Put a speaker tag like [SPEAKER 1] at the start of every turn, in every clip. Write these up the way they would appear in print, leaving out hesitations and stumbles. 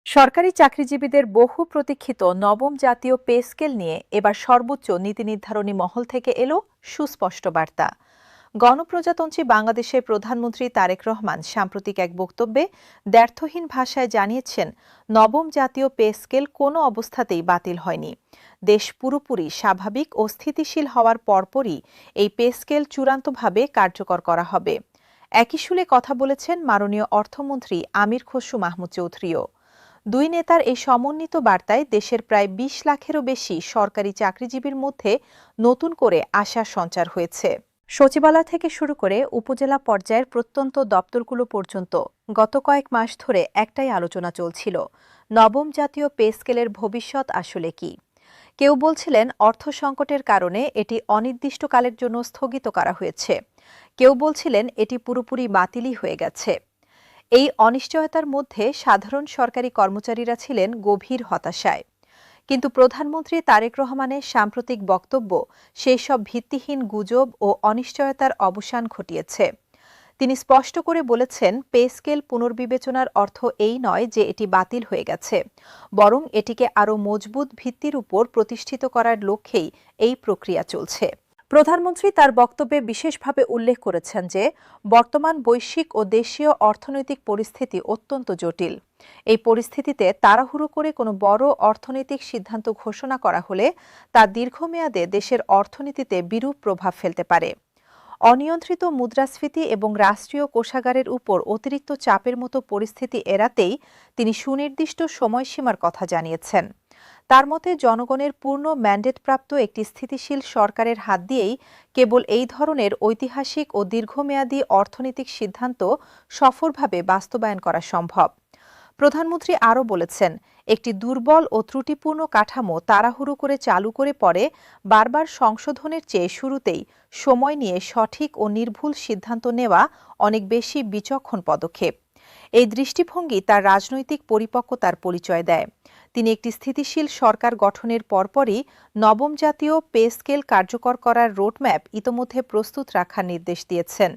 [SPEAKER 1] সরকারি চাকরিজীবীদের বহু প্রতীক্ষিত নবম জাতীয় পে স্কেল নিয়ে এবার সর্বোচ্চ নীতি নির্ধারণী মহল থেকে এলো সুস্পষ্ট বার্তা। গণপ্রজাতন্ত্রী বাংলাদেশের প্রধানমন্ত্রী তারেক রহমান সাম্প্রতিক এক বক্তব্যে দ্ব্যর্থহীন ভাষায় জানিয়েছেন, নবম জাতীয় পে স্কেল কোনো অবস্থাতেই বাতিল হয়নি। দেশ পুরোপুরি স্বাভাবিক ও স্থিতিশীল হওয়ার পরপরই এই পে স্কেল চূড়ান্তভাবে কার্যকর করা হবে। একই সুরে কথা বলেছেন মাননীয় অর্থমন্ত্রী আমির খসরু মাহমুদ চৌধুরীও। দুই নেতার এই সমন্বিত বার্তায় দেশের প্রায় ২০ লাখেরও বেশি সরকারি চাকরিজীবীর মধ্যে নতুন করে আশার সঞ্চার হয়েছে। সচিবালয় থেকে শুরু করে উপজেলা পর্যায়ের প্রত্যন্ত দপ্তরগুলো পর্যন্ত গত কয়েক মাস ধরে একটাই আলোচনা চলছিল, নবম জাতীয় পে স্কেলের ভবিষ্যৎ আসলে কি। কেউ বলছিলেন অর্থ সংকটের কারণে এটি অনির্দিষ্টকালের জন্য স্থগিত করা হয়েছে, কেউ বলছিলেন এটি পুরোপুরি বাতিলই হয়ে গেছে। এই অনিশ্চয়তার মধ্যে সাধারণ সরকারি কর্মচারীরা ছিলেন গভীর হতাশায়। কিন্তু প্রধানমন্ত্রী তারেক রহমানের সাম্প্রতিক বক্তব্য সেই সব ভিত্তিহীন গুজব ও অনিশ্চয়তার অবসান ঘটিয়েছে। তিনি স্পষ্ট করে বলেছেন, পে স্কেল পুনর্বিবেচনার অর্থ এই নয় যে এটি বাতিল হয়ে গেছে, বরং এটিকে আরও মজবুত ভিত্তির উপর প্রতিষ্ঠিত করার লক্ষ্যেই এই প্রক্রিয়া চলছে। প্রধানমন্ত্রী তার বক্তব্যে বিশেষভাবে উল্লেখ করেছেন যে বর্তমান বৈশ্বিক ও দেশীয় অর্থনৈতিক পরিস্থিতি অত্যন্ত জটিল। এই পরিস্থিতিতে তাড়াহুড়ো করে কোনো বড় অর্থনৈতিক সিদ্ধান্ত ঘোষণা করা হলে তা দীর্ঘমেয়াদে দেশের অর্থনীতিতে বিরূপ প্রভাব ফেলতে পারে। অনিয়ন্ত্রিত মুদ্রাস্ফীতি এবং রাষ্ট্রীয় কোষাগারের উপর অতিরিক্ত চাপের মতো পরিস্থিতি এড়াতেই তিনি সুনির্দিষ্ট সময়সীমার কথা জানিয়েছেন। তার মতে জনগণের পূর্ণ ম্যান্ডেটপ্রাপ্ত একটি স্থিতিশীল সরকারের হাত দিয়েই কেবল এই ধরনের ঐতিহাসিক ও দীর্ঘমেয়াদী অর্থনৈতিক সিদ্ধান্ত সফলভাবে বাস্তবায়ন করা সম্ভব। প্রধানমন্ত্রী আরও বলেছেন, একটি দুর্বল ও ত্রুটিপূর্ণ কাঠামো তাড়াহুড়ো করে চালু করে পরে বারবার সংশোধনের চেয়ে শুরুতেই সময় নিয়ে সঠিক ও নির্ভুল সিদ্ধান্ত নেওয়া অনেক বেশি বিচক্ষণ পদক্ষেপ। এই দৃষ্টিভঙ্গি তার রাজনৈতিক পরিপক্বতার পরিচয় দেয়। তিনি একটি স্থিতিশীল সরকার গঠনের পরপরই নবম জাতীয় পে স্কেল কার্যকর করার রোডম্যাপ ইতোমধ্যে প্রস্তুত রাখার নির্দেশ দিয়েছেন।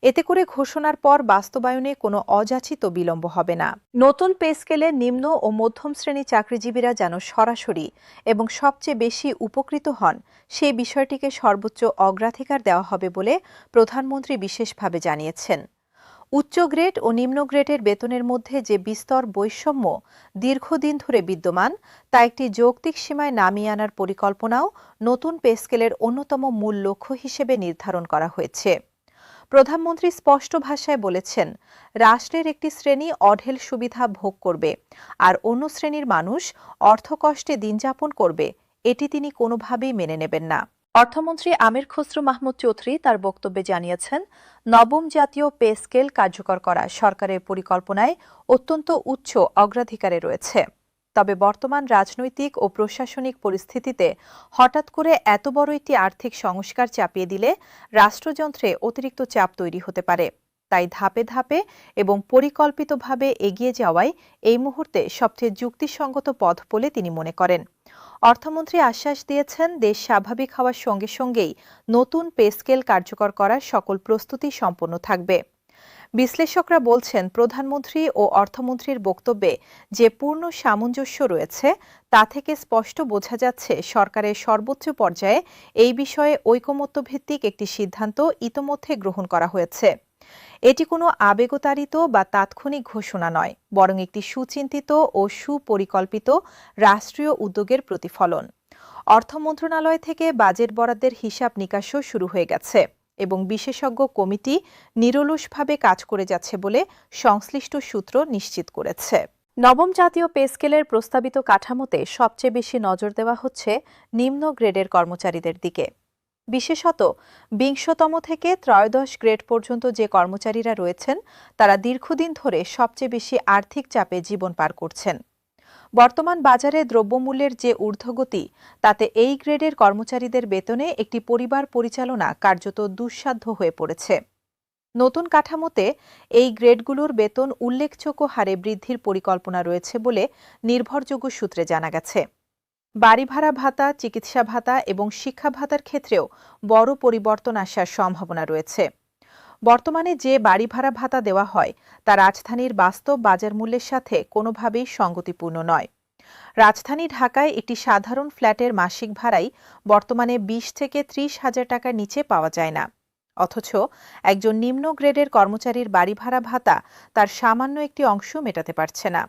[SPEAKER 1] এতে করে ঘোষণার পর বাস্তবায়নে কোনো অযাচিত বিলম্ব হবে না। নতুন পে স্কেলে নিম্ন ও মধ্যম শ্রেণী চাকরিজীবীরা যেন সরাসরি এবং সবচেয়ে বেশি উপকৃত হন, সেই বিষয়টিকে সর্বোচ্চ অগ্রাধিকার দেওয়া হবে বলে প্রধানমন্ত্রী বিশেষভাবে জানিয়েছেন। উচ্চ গ্রেড ও নিম্ন গ্রেডের বেতনের মধ্যে যে বিস্তর বৈষম্য দীর্ঘদিন ধরে বিদ্যমান, তা একটি যৌক্তিক সীমায় নামিয়ে আনার পরিকল্পনাও নতুন পে স্কেলের অন্যতম মূল লক্ষ্য হিসেবে নির্ধারণ করা হয়েছে। প্রধানমন্ত্রী স্পষ্ট ভাষায় বলেছেন, রাষ্ট্রের একটি শ্রেণী অঢেল সুবিধা ভোগ করবে আর অন্য শ্রেণীর মানুষ অর্থকষ্টে দিনযাপন করবে, এটি তিনি কোনোভাবেই মেনে নেবেন না। অর্থমন্ত্রী আমির খসরু মাহমুদ চৌধুরী তার বক্তব্যে জানিয়েছেন, নবম জাতীয় পে স্কেল কার্যকর করা সরকারের পরিকল্পনায় অত্যন্ত উচ্চ অগ্রাধিকারে রয়েছে। তবে বর্তমান রাজনৈতিক ও প্রশাসনিক পরিস্থিতিতে হঠাৎ করে এত বড় একটি আর্থিক সংস্কার চাপিয়ে দিলে রাষ্ট্রযন্ত্রে অতিরিক্ত চাপ তৈরি হতে পারে। তাই ধাপে ধাপে এবং পরিকল্পিতভাবে এগিয়ে যাওয়াই এই মুহূর্তে সবচেয়ে যুক্তিসঙ্গত পথ বলে তিনি মনে করেন। অর্থমন্ত্রী আশ্বাস দিয়েছেন, দেশ স্বাভাবিক হওয়ার সঙ্গে সঙ্গেই নতুন পে স্কেল কার্যকর করার সকল প্রস্তুতি সম্পন্ন থাকবে। বিশ্লেষকরা বলছেন, প্রধানমন্ত্রী ও অর্থমন্ত্রীর বক্তব্যে যে পূর্ণ সামঞ্জস্য রয়েছে, তা থেকে স্পষ্ট বোঝা যাচ্ছে সরকারের সর্বোচ্চ পর্যায়ে এই বিষয়ে ঐকমত্যভিত্তিক একটি সিদ্ধান্ত ইতোমধ্যে গ্রহণ করা হয়েছে। এটি কোনো আবেগতাড়িত বা তাৎক্ষণিক ঘোষণা নয়, বরং একটি সুচিন্তিত ও সুপরিকল্পিত রাষ্ট্রীয় উদ্যোগের প্রতিফলন। অর্থ মন্ত্রণালয় থেকে বাজেট বরাদ্দের হিসাব নিকাশও শুরু হয়ে গেছে এবং বিশেষজ্ঞ কমিটি নিরলসভাবে কাজ করে যাচ্ছে বলে সংশ্লিষ্ট সূত্র নিশ্চিত করেছে। নবম জাতীয় পে স্কেলের প্রস্তাবিত কাঠামোতে সবচেয়ে বেশি নজর দেওয়া হচ্ছে নিম্ন গ্রেডের কর্মচারীদের দিকে। বিশেষত ২০তম থেকে ত্রয়োদশ গ্রেড পর্যন্ত যে কর্মচারীরা রয়েছেন, তারা দীর্ঘদিন ধরে সবচেয়ে বেশি আর্থিক চাপে জীবন পার করছেন। বর্তমান বাজারে দ্রব্যমূল্যের যে ঊর্ধ্বগতি, তাতে এই গ্রেডের কর্মচারীদের বেতনে একটি পরিবার পরিচালনা কার্যত দুঃসাধ্য হয়ে পড়েছে। নতুন কাঠামোতে এই গ্রেডগুলোর বেতন উল্লেখযোগ্য হারে বৃদ্ধির পরিকল্পনা রয়েছে বলে নির্ভরযোগ্য সূত্রে জানা গেছে। বাড়ি ভাড়া ভাতা, চিকিৎসা ভাতা এবং শিক্ষা ভাতার ক্ষেত্রেও বড় পরিবর্তন আসার সম্ভাবনা রয়েছে। বর্তমানে যে বাড়ি ভাড়া ভাতা দেওয়া হয় তা রাজধানীর বাস্তব বাজার মূল্যের সাথে কোনোভাবেই সঙ্গতিপূর্ণ নয়। রাজধানী ঢাকায় একটি সাধারণ ফ্ল্যাটের মাসিক ভাড়াই বর্তমানে ২০ থেকে ৩০ হাজার টাকার নিচে পাওয়া যায় না। অথচ একজন নিম্ন গ্রেডের কর্মচারীর বাড়ি ভাড়া ভাতা তার সামান্য একটি অংশ মেটাতে পারছে না।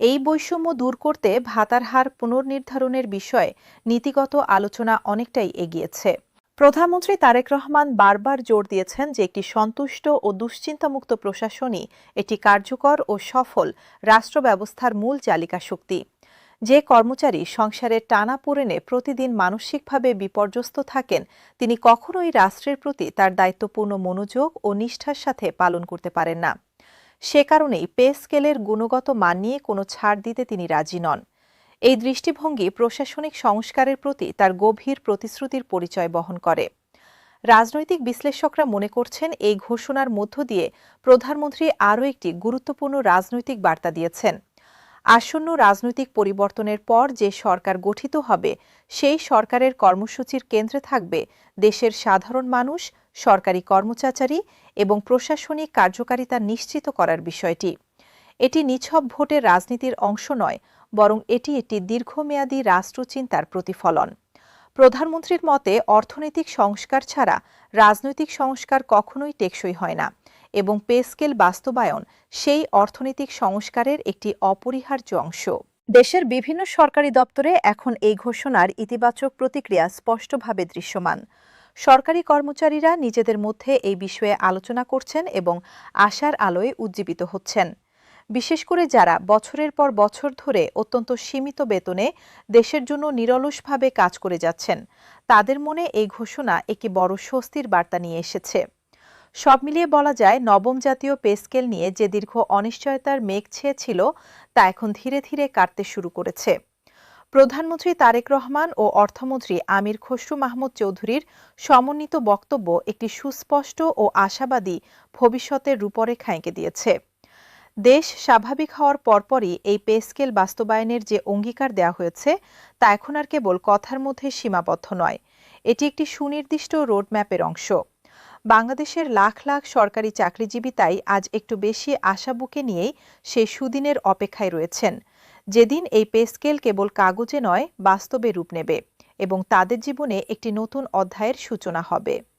[SPEAKER 1] এই বৈষম্য দূর করতে ভাতার হার পুনর্নির্ধারণের বিষয়ে নীতিগত আলোচনা অনেকটাই এগিয়েছে। প্রধানমন্ত্রী তারেক রহমান বারবার জোর দিয়েছেন যে একটি সন্তুষ্ট ও দুশ্চিন্তামুক্ত প্রশাসনই একটি কার্যকর ও সফল রাষ্ট্র ব্যবস্থার মূল চালিকা শক্তি। যে কর্মচারী সংসারের টানাপোড়েনে প্রতিদিন মানসিকভাবে বিপর্যস্ত থাকেন, তিনি কখনোই রাষ্ট্রের প্রতি তার দায়িত্বপূর্ণ মনোযোগ ও নিষ্ঠার সাথে পালন করতে পারেন না। সে কারণেই পে স্কেলের গুণগত মান নিয়ে কোনো ছাড় দিতে তিনি রাজি নন। এই দৃষ্টিভঙ্গি প্রশাসনিক সংস্কারের প্রতি তার গভীর প্রতিশ্রুতির পরিচয় বহন করে। রাজনৈতিক বিশ্লেষকরা মনে করছেন এই ঘোষণার মধ্য দিয়ে প্রধানমন্ত্রী আরও একটি গুরুত্বপূর্ণ রাজনৈতিক বার্তা দিয়েছেন। আসন্ন রাজনৈতিক পরিবর্তনের পর যে সরকার গঠিত হবে, সেই সরকারের কর্মসূচির কেন্দ্রে থাকবে দেশের সাধারণ মানুষ, সরকারি কর্মচারী এবং প্রশাসনিক কার্যকারিতা নিশ্চিত করার বিষয়টি। এটি নিছক ভোটের রাজনীতির অংশ নয়, বরং এটি একটি দীর্ঘমেয়াদী রাষ্ট্রচিন্তার প্রতিফলন। প্রধানমন্ত্রীর মতে অর্থনৈতিক সংস্কার ছাড়া রাজনৈতিক সংস্কার কখনোই টেকসই হয় না এবং পে স্কেল বাস্তবায়ন সেই অর্থনৈতিক সংস্কারের একটি অপরিহার্য অংশ। দেশের বিভিন্ন সরকারি দপ্তরে এখন এই ঘোষণার ইতিবাচক প্রতিক্রিয়া স্পষ্টভাবে দৃশ্যমান। সরকারি কর্মচারীরা নিজেদের মধ্যে এই বিষয়ে আলোচনা করছেন এবং আশার আলোয় উজ্জীবিত হচ্ছেন। বিশেষ করে যারা বছরের পর বছর ধরে অত্যন্ত সীমিত বেতনে দেশের জন্য নিরলসভাবে কাজ করে যাচ্ছেন, তাদের মনে এই ঘোষণা একটি বড় স্বস্তির বার্তা নিয়ে এসেছে। সব মিলিয়ে বলা যায়, নবম জাতীয় পে স্কেল নিয়ে যে দীর্ঘ অনিশ্চয়তার মেঘ ছেয়েছিল তা এখন ধীরে ধীরে কাটতে শুরু করেছে। প্রধানমন্ত্রী তারেক রহমান ও অর্থমন্ত্রী আমির খসরু মাহমুদ চৌধুরীর সমন্বিত বক্তব্য একটি সুস্পষ্ট ও আশাবাদী ভবিষ্যতের রূপরেখা এঁকে দিয়েছে। দেশ স্বাভাবিক হওয়ার পরপরই এই পে স্কেল বাস্তবায়নের যে অঙ্গীকার দেওয়া হয়েছে তা এখন আর কেবল কথার মধ্যে সীমাবদ্ধ নয়, এটি একটি সুনির্দিষ্ট রোডম্যাপের অংশ। বাংলাদেশের লাখ লাখ সরকারি চাকরিজীবী তাই আজ একটু বেশি আশা বুকে নিয়েই সেই সুদিনের অপেক্ষায় রয়েছেন, যেদিন এই পে স্কেল কেবল কাগজে নয়, বাস্তবে রূপ নেবে এবং তাদের জীবনে একটি নতুন অধ্যায়ের সূচনা হবে।